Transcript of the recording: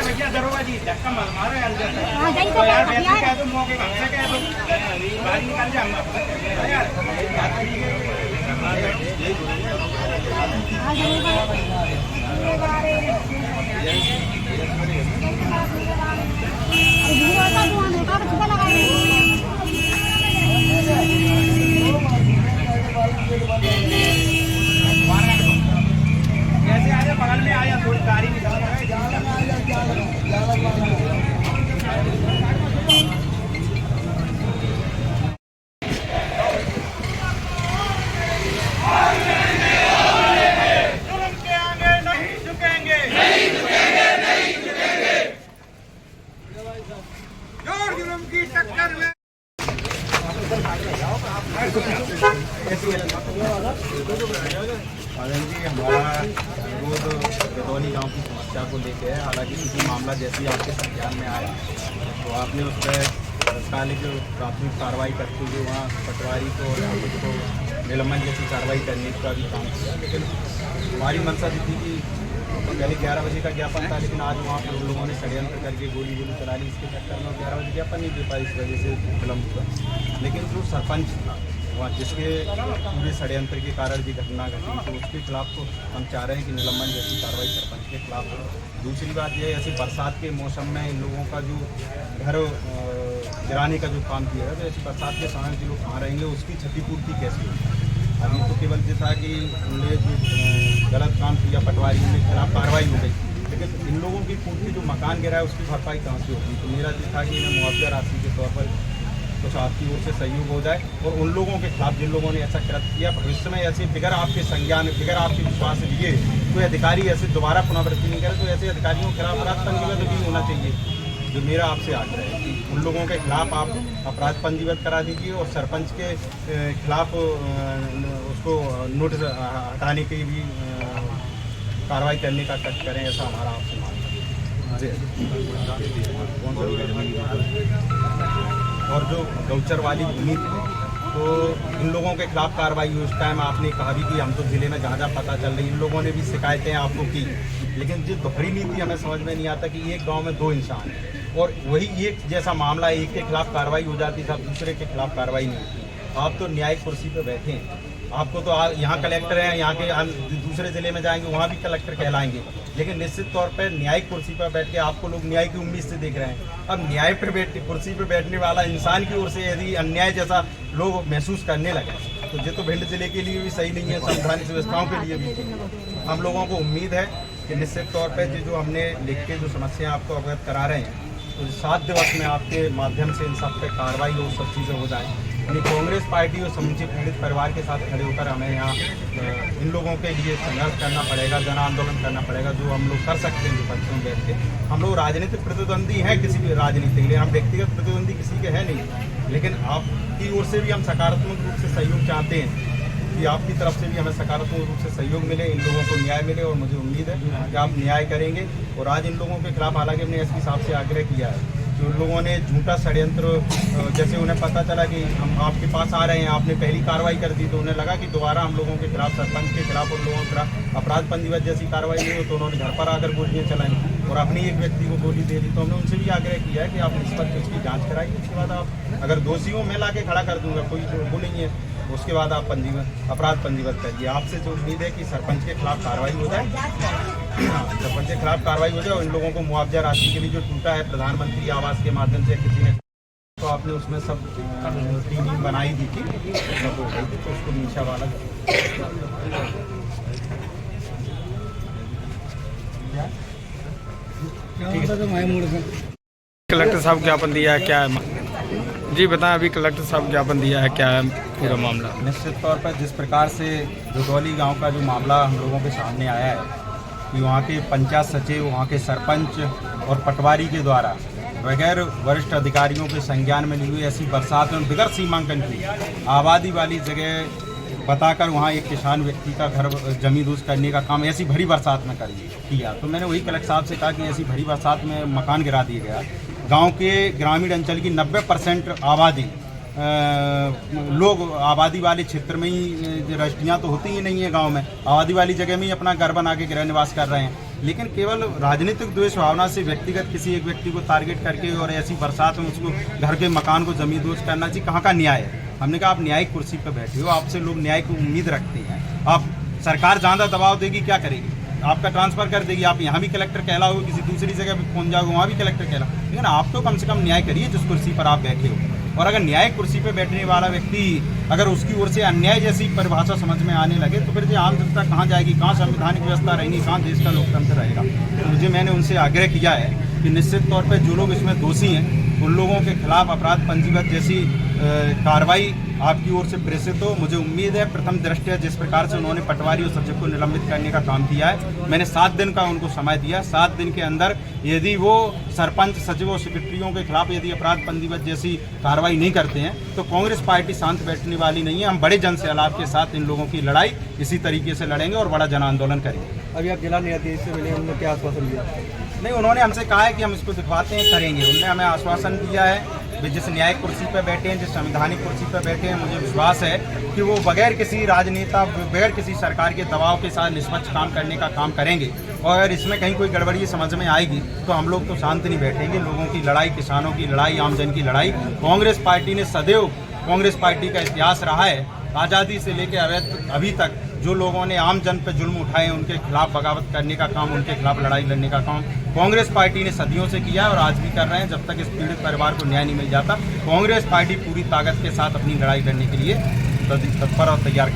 भैया दरोगा जी धक्का मारो यार, तो यार वैसे कह दो, मौके ढंग से कह दो, बाहर निकल जा यार। जैसे आया बगल में आया, थोड़ी गाड़ी निकल हमारा विरोध गदौली गांव की समस्या को लेकर है। हालांकि किसी मामला जैसी आपके संज्ञान में आया तो आपने उस पर तत्कालिक प्राथमिक कार्रवाई करते हुए वहाँ पटवारी को और उसको निलंबन जैसी कार्रवाई करने का भी काम किया। लेकिन हमारी मंशा भी थी कि पहले 11 बजे का ज्ञापन था, लेकिन आज वहाँ पर लोगों ने षड्यंत्र करके गोली चला ली। इसके चक्कर में 11 बजे ज्ञापन नहीं दे पाई, इस वजह से विलम्ब हुआ। लेकिन जो सरपंच था वहाँ, जिसके पूरे षड्यंत्र के कारण भी घटना घटी, तो उसके खिलाफ तो हम चाह रहे हैं कि निलंबन जैसी कार्रवाई सरपंच के खिलाफ हो। दूसरी बात यह है, ऐसी बरसात के मौसम में इन लोगों का जो घर गिराने का जो काम किया है, तो ऐसी बरसात के समय जो लोग कहाँ रहेंगे, उसकी क्षतिपूर्ति कैसे होगी। अभी तो केवल ये था कि उन्होंने जो गलत काम किया पटवारी के खिलाफ कार्रवाई हो गई, लेकिन इन लोगों की पूर्ति जो मकान गिरा है उसकी भरपाई कहाँ से होगी। तो मेरा ये था कि इन्हें मुआवजा राशि के तौर पर कुछ आपकी ओर से सहयोग हो जाए, और उन लोगों के खिलाफ जिन लोगों ने ऐसा कृत्य किया, भविष्य में ऐसे बिगैर आपके संज्ञान, बिगैर आपके विश्वास लिए कोई अधिकारी ऐसे दोबारा पुनरावृत्ति नहीं करे, तो ऐसे अधिकारियों के खिलाफ अपराध पंजीबद्ध भी होना चाहिए। जो मेरा आपसे आग्रह है कि उन लोगों के खिलाफ आप अपराध पंजीबद्ध करा दीजिए, और सरपंच के खिलाफ उसको नोटिस हटाने की भी कार्रवाई करने का कष्ट करें, ऐसा हमारा आपसे मांग है। और जो गौचर वाली भूमि थी, तो इन लोगों के खिलाफ कार्रवाई हुई। उस टाइम आपने कहा भी कि हम तो जिले में जहाँ पता चल रही, इन लोगों ने भी शिकायतें आपको की, लेकिन जो दोहरी नीति हमें समझ में नहीं आता कि एक गांव में 2 इंसान हैं, और वही एक जैसा मामला एक के खिलाफ कार्रवाई हो जाती था, दूसरे के खिलाफ कार्रवाई नहीं होती। आप तो न्यायिक कुर्सी पर बैठे हैं, आपको तो यहाँ कलेक्टर हैं, यहाँ के दूसरे जिले में जाएंगे वहाँ भी कलेक्टर कहलाएंगे, लेकिन निश्चित तौर पर न्यायिक कुर्सी पर बैठ के आपको लोग न्याय की उम्मीद से देख रहे हैं। अब न्याय पर कुर्सी पर बैठने वाला इंसान की ओर से यदि अन्याय जैसा लोग महसूस करने लगे, तो ये तो भिंड जिले के लिए भी सही नहीं है, संवैधानिक व्यवस्थाओं के लिए भी। हम लोगों को उम्मीद है कि निश्चित तौर पर जो हमने लिख के जो समस्या आपको अवगत करा रहे हैं, तो 7 दिवस में आपके माध्यम से इन सब पे कार्रवाई हो, सब चीज़ें हो जाएँ। यानी कांग्रेस पार्टी और समूचे पीड़ित परिवार के साथ खड़े होकर हमें यहाँ इन लोगों के लिए संघर्ष करना पड़ेगा, जन आंदोलन करना पड़ेगा, जो हम लोग कर सकते हैं विपक्षों में बैठ के। हम लोग राजनीतिक प्रतिद्वंदी हैं किसी भी राजनीति के लिए, हम व्यक्तिगत प्रतिद्वंदी किसी के हैं नहीं, लेकिन आपकी ओर से भी हम सकारात्मक रूप से सहयोग चाहते हैं कि आपकी तरफ से भी हमें सकारात्मक रूप से सहयोग मिले, इन लोगों को न्याय मिले, और मुझे उम्मीद है कि आप न्याय करेंगे। और आज इन लोगों के खिलाफ हालांकि हमने एसपी साहब से आग्रह किया है कि उन लोगों ने झूठा षड्यंत्र, जैसे उन्हें पता चला कि हम आपके पास आ रहे हैं, आपने पहली कार्रवाई कर दी, तो उन्हें लगा कि दोबारा हम लोगों के खिलाफ, सरपंच के खिलाफ, उन लोगों के खिलाफ अपराध पंजीबद्ध जैसी कार्रवाई नहीं हो, तो उन्होंने घर पर आकर गोलियाँ चलाई और अपनी एक व्यक्ति को गोली दे दी। तो हमने उनसे भी आग्रह किया है कि आप निष्पक्ष उसकी जाँच कराइए, उसके बाद आप अगर दोषियों में ला के खड़ा कर दूंगा, कोई वो नहीं है, उसके बाद आप अपराध पंजीबद्ध करिए। आपसे जो उम्मीद है कि सरपंच के खिलाफ कार्रवाई हो जाए, सरपंच के खिलाफ कार्रवाई हो जाए, और इन लोगों को मुआवजा राशि के लिए जो टूटा है प्रधानमंत्री आवास के माध्यम से किसी ने, तो आपने उसमें सब टीम बनाई दी थी, सब हो गई थी, तो उसको नीचा वाला कलेक्टर साहब ज्ञापन दिया है, क्या है जी बताएं। अभी कलेक्टर साहब ज्ञापन दिया है, क्या है पूरा मामला? निश्चित तौर पर जिस प्रकार से गदौली गांव का जो मामला हम लोगों के सामने आया है कि वहाँ के पंचायत सचिव, वहाँ के सरपंच और पटवारी के द्वारा बगैर वरिष्ठ अधिकारियों के संज्ञान में ली हुई ऐसी बरसात में बगैर सीमांकन की आबादी वाली जगह बताकर वहाँ एक किसान व्यक्ति का घर जमींदोज करने का काम ऐसी भरी बरसात में किया। तो मैंने वही कलेक्टर साहब से कहा कि ऐसी भरी बरसात में मकान गिरा दिया गया। गांव के ग्रामीण अंचल की 90% आबादी लोग आबादी वाले क्षेत्र में ही, रजिस्ट्रियाँ तो होती ही नहीं है गांव में, आबादी वाली जगह में ही अपना घर बना के गृह निवास कर रहे हैं। लेकिन केवल राजनीतिक द्वेष भावना से व्यक्तिगत किसी एक व्यक्ति को टारगेट करके और ऐसी बरसात में उसको घर के मकान को जमींदोज करना चाहिए, कहाँ का न्याय है। हमने कहा आप न्यायिक कुर्सी पर बैठे हो, आपसे लोग न्याय की उम्मीद रखते हैं। आप सरकार ज़्यादा दबाव देगी, क्या करेगी? आपका ट्रांसफ़र कर देगी, आप यहाँ भी कलेक्टर कहलाओगे, किसी दूसरी जगह भी पहुँच जाओगे, वहाँ भी कलेक्टर कहला। लेकिन आप तो कम से कम न्याय करिए जिस कुर्सी पर आप बैठे हो। और अगर न्यायिक कुर्सी पर बैठने वाला व्यक्ति अगर उसकी ओर से अन्याय जैसी परिभाषा समझ में आने लगे तो फिर जो आम जनता कहाँ जाएगी, कहाँ संवैधानिक व्यवस्था रहेगी, कहाँ देश का लोकतंत्र रहेगा। तो मुझे मैंने उनसे आग्रह किया है कि निश्चित तौर पर जो लोग इसमें दोषी हैं उन लोगों के खिलाफ अपराध पंजीबद्ध जैसी कार्रवाई आपकी ओर से प्रेषित हो। मुझे उम्मीद है प्रथम दृष्टया जिस प्रकार से उन्होंने पटवारी और सचिव को निलंबित करने का काम किया है, मैंने 7 दिन का उनको समय दिया। 7 दिन के अंदर यदि वो सरपंच, सचिव और सेक्रेटरियों के खिलाफ यदि अपराध पंजीबद्ध जैसी कार्रवाई नहीं करते हैं तो कांग्रेस पार्टी शांत बैठने वाली नहीं है। हम बड़े जन सैलाब के साथ इन लोगों की लड़ाई इसी तरीके से लड़ेंगे और बड़ा जन आंदोलन करेंगे। अभी आप जिला न्यायाधीश से मिले, उन्होंने क्या आश्वासन दिया? नहीं, उन्होंने हमसे कहा है कि हम इसको दिखवाते हैं, करेंगे। उन्होंने हमें आश्वासन दिया है वे जिस न्यायिक कुर्सी पर बैठे हैं, जिस संवैधानिक कुर्सी पर बैठे हैं, मुझे विश्वास है कि वो बगैर किसी राजनेता, बगैर किसी सरकार के दबाव के साथ निष्पक्ष काम करने का काम करेंगे। और अगर इसमें कहीं कोई गड़बड़ी समझ में आएगी तो हम लोग तो शांत नहीं बैठेंगे। लोगों की लड़ाई, किसानों की लड़ाई, आमजन की लड़ाई, कांग्रेस पार्टी ने सदैव, कांग्रेस पार्टी का इतिहास रहा है आज़ादी से लेकर अभी तक जो लोगों ने आम जन पर जुल्म उठाए उनके खिलाफ बगावत करने का काम, उनके खिलाफ लड़ाई लड़ने का काम कांग्रेस पार्टी ने सदियों से किया और आज भी कर रहे हैं। जब तक इस पीड़ित परिवार को न्याय नहीं मिल जाता, कांग्रेस पार्टी पूरी ताकत के साथ अपनी लड़ाई लड़ने के लिए तत्पर और तैयार